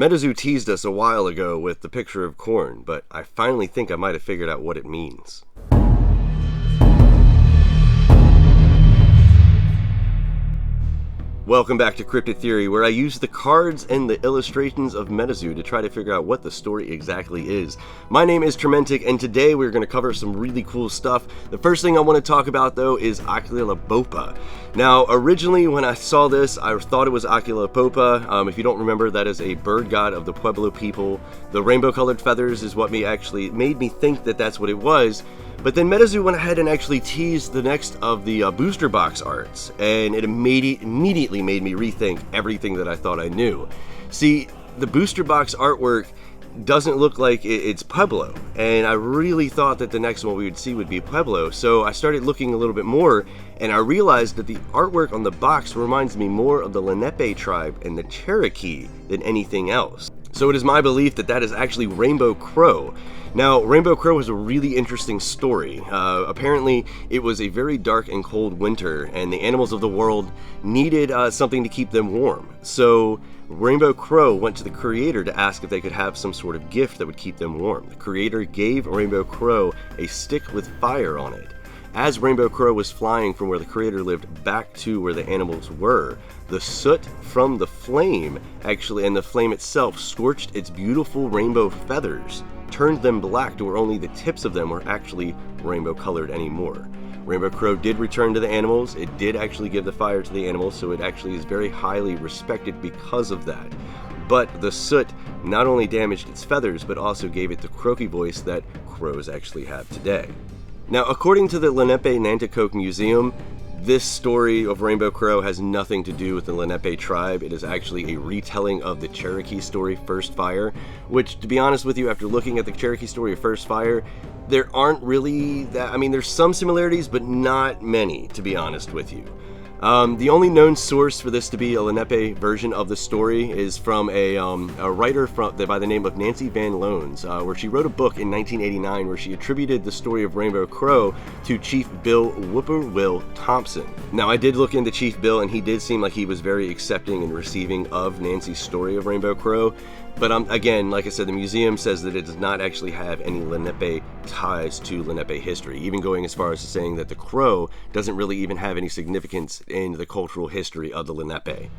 Metazu teased us a while ago with the picture of corn, but I finally think I might have figured out what it means. Welcome back to Cryptid Theory, where I use the cards and the illustrations of Metazu to try to figure out what the story exactly is. My name is Turmentic, and today we're going to cover some really cool stuff. The first thing I want to talk about, though, is Aquilapopa. Now, originally when I saw this, I thought it was Aquilapopa. If you don't remember, that is a bird god of the Pueblo people. The rainbow-colored feathers is what actually made me think that that's what it was. But then Metazu went ahead and actually teased the next of the booster box arts, and it immediately made me rethink everything that I thought I knew. See, the booster box artwork doesn't look like it's Pueblo, and I really thought that the next one we would see would be Pueblo, so I started looking a little bit more, and I realized that the artwork on the box reminds me more of the Lenape tribe and the Cherokee than anything else. So it is my belief that that is actually Rainbow Crow. Now, Rainbow Crow is a really interesting story. Apparently, it was a very dark and cold winter, and the animals of the world needed something to keep them warm. So Rainbow Crow went to the creator to ask if they could have some sort of gift that would keep them warm. The creator gave Rainbow Crow a stick with fire on it. As Rainbow Crow was flying from where the creator lived back to where the animals were, the soot from the flame and the flame itself scorched its beautiful rainbow feathers, turned them black to where only the tips of them were actually rainbow colored anymore. Rainbow Crow did return to the animals. It did actually give the fire to the animals, so it actually is very highly respected because of that. But the soot not only damaged its feathers, but also gave it the croaky voice that crows actually have today. Now, according to the Lenape Nanticoke Museum, this story of Rainbow Crow has nothing to do with the Lenape tribe. It is actually a retelling of the Cherokee story, First Fire, which, to be honest with you, after looking at the Cherokee story of First Fire, there aren't really that, there's some similarities, but not many, to be honest with you. The only known source for this to be a Lenape version of the story is from a writer by the name of Nancy Van Loans, where she wrote a book in 1989 where she attributed the story of Rainbow Crow to Chief Bill Whippoorwill Thompson. Now, I did look into Chief Bill, and he did seem like he was very accepting and receiving of Nancy's story of Rainbow Crow. But again, like I said, the museum says that it does not actually have any Lenape ties to Lenape history, even going as far as saying that the crow doesn't really even have any significance in the cultural history of the Lenape.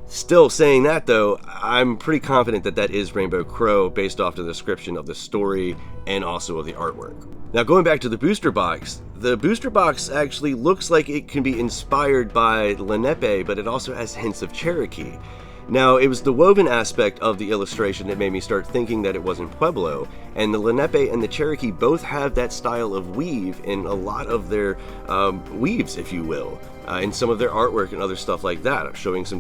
Still saying that, though, I'm pretty confident that that is Rainbow Crow based off the description of the story and also of the artwork. Now, going back to the booster box actually looks like it can be inspired by Lenape, but it also has hints of Cherokee. Now, it was the woven aspect of the illustration that made me start thinking that it wasn't Pueblo, and the Lenape and the Cherokee both have that style of weave in a lot of their weaves, if you will, in some of their artwork and other stuff like that. I'm showing some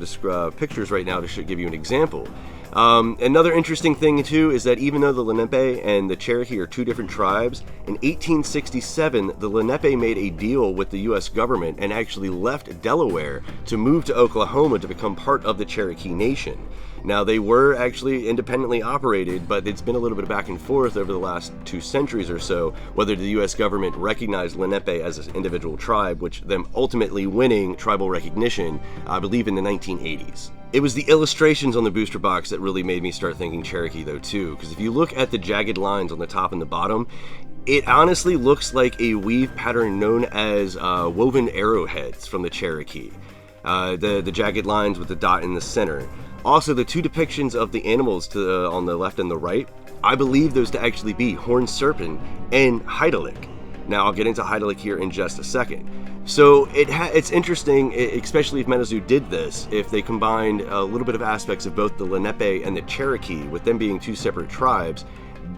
pictures right now to give you an example. Another interesting thing too is that even though the Lenape and the Cherokee are two different tribes, in 1867 the Lenape made a deal with the US government and actually left Delaware to move to Oklahoma to become part of the Cherokee Nation. Now, they were actually independently operated, but it's been a little bit back and forth over the last 2 centuries or so, whether the US government recognized Lenape as an individual tribe, which them ultimately winning tribal recognition, I believe, in the 1980s. It was the illustrations on the booster box that really made me start thinking Cherokee, though, too, because if you look at the jagged lines on the top and the bottom, it honestly looks like a weave pattern known as woven arrowheads from the Cherokee. The jagged lines with the dot in the center. Also, the two depictions of the animals on the left and the right, I believe those to actually be Horned Serpent and Hidea Lick. Now, I'll get into Hidea Lick here in just a second. So it's interesting, especially if Metazu did this, if they combined a little bit of aspects of both the Lenape and the Cherokee, with them being two separate tribes,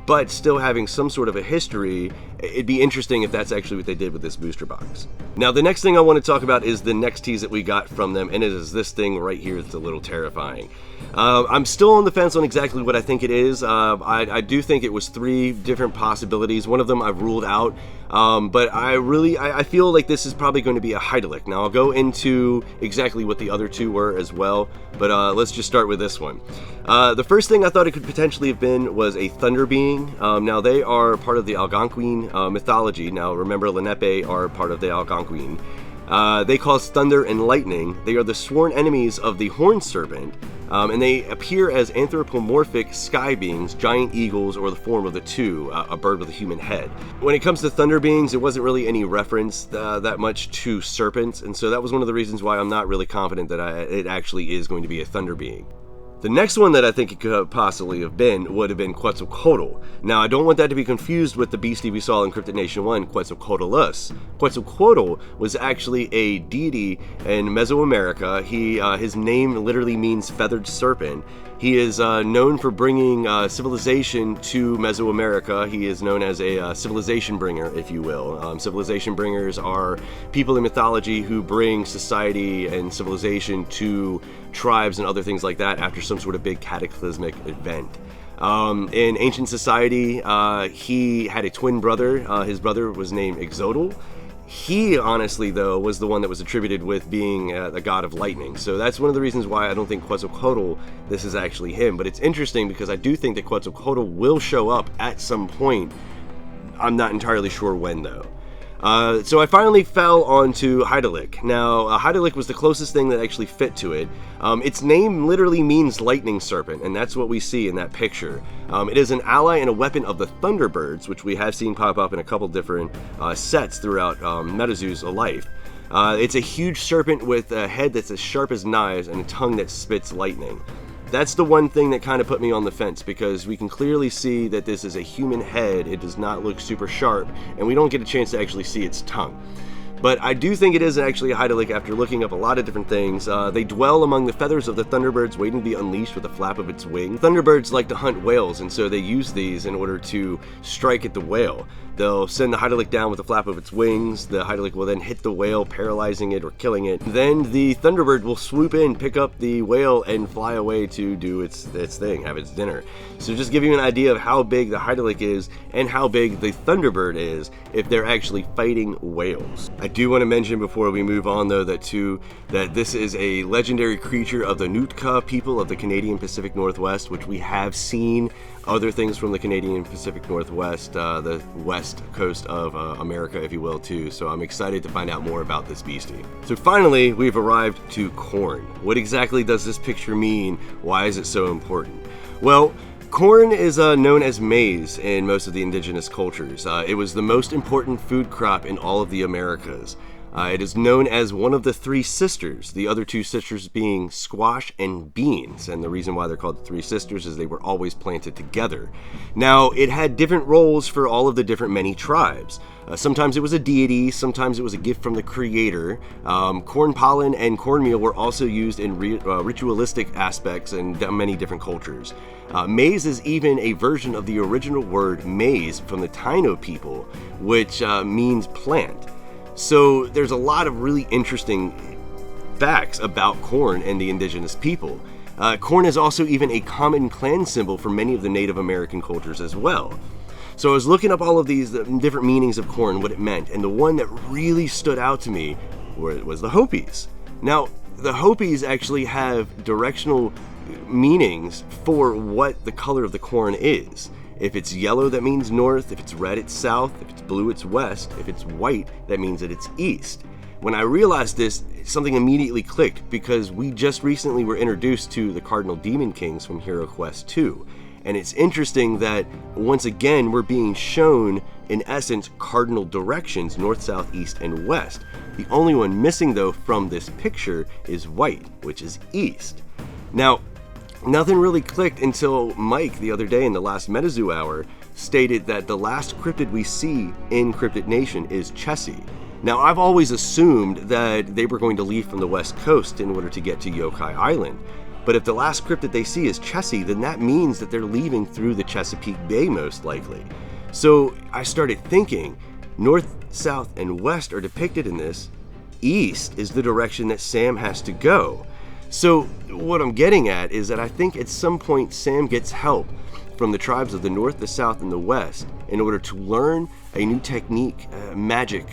but still having some sort of a history. It'd be interesting if that's actually what they did with this booster box. Now, the next thing I want to talk about is the next tease that we got from them, and it is this thing right here that's a little terrifying. I'm still on the fence on exactly what I think it is. I do think it was 3 different possibilities. One of them I've ruled out, but I feel like this is probably going to be a Hidea Lick. Now, I'll go into exactly what the other 2 were as well, but let's just start with this one. The first thing I thought it could potentially have been was a thunder being. Now, they are part of the Algonquin mythology. Now, remember, Lenape are part of the Algonquin. They cause thunder and lightning. They are the sworn enemies of the horned serpent, and they appear as anthropomorphic sky beings, giant eagles, or the form of the two, a bird with a human head. When it comes to thunder beings, there wasn't really any reference that much to serpents, and so that was one of the reasons why I'm not really confident that it actually is going to be a thunder being. The next one that I think it could possibly have been would have been Quetzalcoatl. Now, I don't want that to be confused with the beastie we saw in Cryptid Nation 1, Quetzalcoatlus. Quetzalcoatl was actually a deity in Mesoamerica. His name literally means feathered serpent. He is known for bringing civilization to Mesoamerica. He is known as a civilization bringer, if you will. Civilization bringers are people in mythology who bring society and civilization to tribes and other things like that after some sort of big cataclysmic event. In ancient society, he had a twin brother. His brother was named Ixodel. He, honestly, though, was the one that was attributed with being the god of lightning. So that's one of the reasons why I don't think Quetzalcoatl, this is actually him. But it's interesting because I do think that Quetzalcoatl will show up at some point. I'm not entirely sure when, though. So I finally fell onto Hidea Lick. Now, Hidea Lick was the closest thing that actually fit to it. Its name literally means lightning serpent, and that's what we see in that picture. It is an ally and a weapon of the Thunderbirds, which we have seen pop up in a couple different sets throughout MetaZoo's life. It's a huge serpent with a head that's as sharp as knives and a tongue that spits lightning. That's the one thing that kind of put me on the fence, because we can clearly see that this is a human head. It does not look super sharp, and we don't get a chance to actually see its tongue. But I do think it is actually a Hidea Lick after looking up a lot of different things. They dwell among the feathers of the Thunderbirds, waiting to be unleashed with a flap of its wing. Thunderbirds like to hunt whales, and so they use these in order to strike at the whale. They'll send the Hidea Lick down with a flap of its wings. The Hidea Lick will then hit the whale, paralyzing it or killing it. Then the Thunderbird will swoop in, pick up the whale, and fly away to do its thing, have its dinner. So just give you an idea of how big the Hidea Lick is and how big the Thunderbird is if they're actually fighting whales. I do want to mention before we move on, though, that this is a legendary creature of the Nootka people of the Canadian Pacific Northwest, which we have seen other things from the Canadian Pacific Northwest, the west coast of America, if you will, too. So I'm excited to find out more about this beastie. So finally, we've arrived to corn. What exactly does this picture mean? Why is it so important? Well, corn is known as maize in most of the indigenous cultures. It was the most important food crop in all of the Americas. It is known as one of the three sisters, the other two sisters being squash and beans. And the reason why they're called the three sisters is they were always planted together. Now, it had different roles for all of the different many tribes. Sometimes it was a deity, sometimes it was a gift from the creator. Corn pollen and cornmeal were also used in ritualistic aspects in many different cultures. Maize is even a version of the original word maize from the Taino people, which means plant. So there's a lot of really interesting facts about corn and the indigenous people. Corn is also even a common clan symbol for many of the Native American cultures as well. So I was looking up all of these different meanings of corn, what it meant, and the one that really stood out to me was the Hopis. Now, the Hopis actually have directional meanings for what the color of the corn is. If it's yellow, that means north. If it's red, it's south. If it's blue, it's west. If it's white, that means that it's east. When I realized this, something immediately clicked, because we just recently were introduced to the Cardinal Demon Kings from Hero Quest 2. And it's interesting that, once again, we're being shown, in essence, cardinal directions, north, south, east, and west. The only one missing, though, from this picture is white, which is east. Now, nothing really clicked until Mike, the other day in the last MetaZoo hour, stated that the last cryptid we see in Cryptid Nation is Chessie. Now, I've always assumed that they were going to leave from the west coast in order to get to Yokai Island. But if the last cryptid they see is Chessie, then that means that they're leaving through the Chesapeake Bay, most likely. So I started thinking, north, south, and west are depicted in this. East is the direction that Sam has to go. So what I'm getting at is that I think at some point Sam gets help from the tribes of the north, the south, and the west in order to learn a new technique, magic,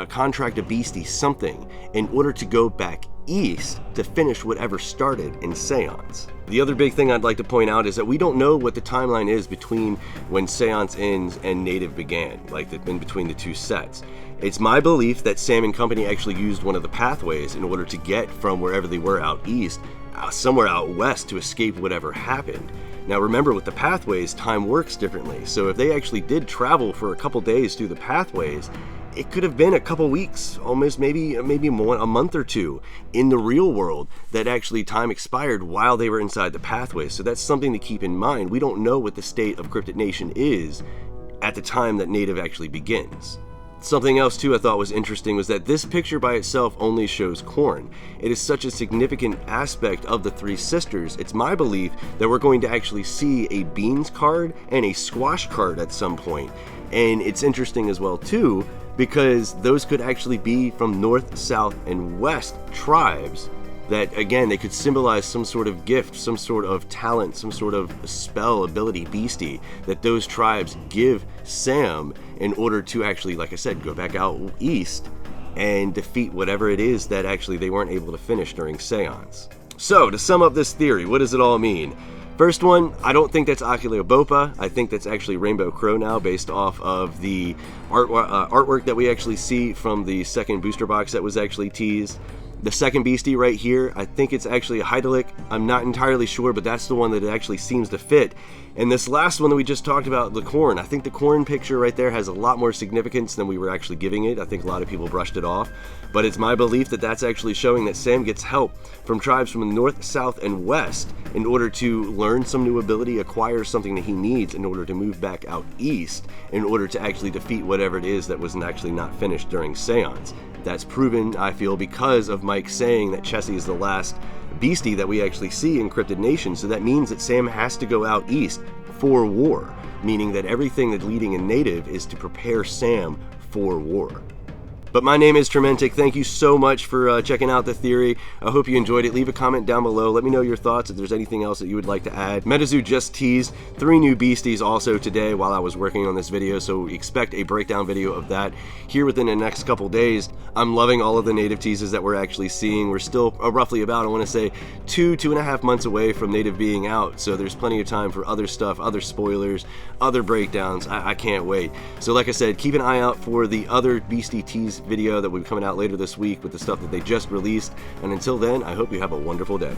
contract a beastie, something, in order to go back east to finish whatever started in Seance. The other big thing I'd like to point out is that we don't know what the timeline is between when Seance ends and Native began, like in between the two sets. It's my belief that Sam and company actually used one of the pathways in order to get from wherever they were out east, somewhere out west, to escape whatever happened. Now remember, with the pathways, time works differently, so if they actually did travel for a couple days through the pathways, it could have been a couple weeks, almost maybe more, a month or two in the real world that actually time expired while they were inside the pathways. So that's something to keep in mind. We don't know what the state of Cryptid Nation is at the time that Native actually begins. Something else too I thought was interesting was that this picture by itself only shows corn. It is such a significant aspect of the three sisters. It's my belief that we're going to actually see a beans card and a squash card at some point. And it's interesting as well too, because those could actually be from north, south, and west tribes that, again, they could symbolize some sort of gift, some sort of talent, some sort of spell, ability, beastie that those tribes give Sam in order to actually, like I said, go back out east and defeat whatever it is that actually they weren't able to finish during Seance. So, to sum up this theory, what does it all mean? First one, I don't think that's Bopa. I think that's actually Rainbow Crow now, based off of the artwork that we actually see from the second booster box that was actually teased. The second beastie right here, I think it's actually a Hidea Lick. I'm not entirely sure, but that's the one that it actually seems to fit. And this last one that we just talked about, the corn, I think the corn picture right there has a lot more significance than we were actually giving it. I think a lot of people brushed it off. But it's my belief that that's actually showing that Sam gets help from tribes from the north, south, and west in order to learn some new ability, acquire something that he needs in order to move back out east, in order to actually defeat whatever it is that was actually not finished during Seance. That's proven, I feel, because of Mike saying that Chessie is the last beastie that we actually see in Cryptid Nation, so that means that Sam has to go out east for war, meaning that everything that's leading in Native is to prepare Sam for war. But my name is Turmentic. Thank you so much for checking out the theory. I hope you enjoyed it. Leave a comment down below. Let me know your thoughts if there's anything else that you would like to add. MetaZoo just teased 3 new beasties also today while I was working on this video, so expect a breakdown video of that here within the next couple days. I'm loving all of the Native teases that we're actually seeing. We're still roughly about, I want to say, 2.5 months away from Native being out, so there's plenty of time for other stuff, other spoilers, other breakdowns. I can't wait. So like I said, keep an eye out for the other beastie tease video that will be coming out later this week with the stuff that they just released. And until then, I hope you have a wonderful day.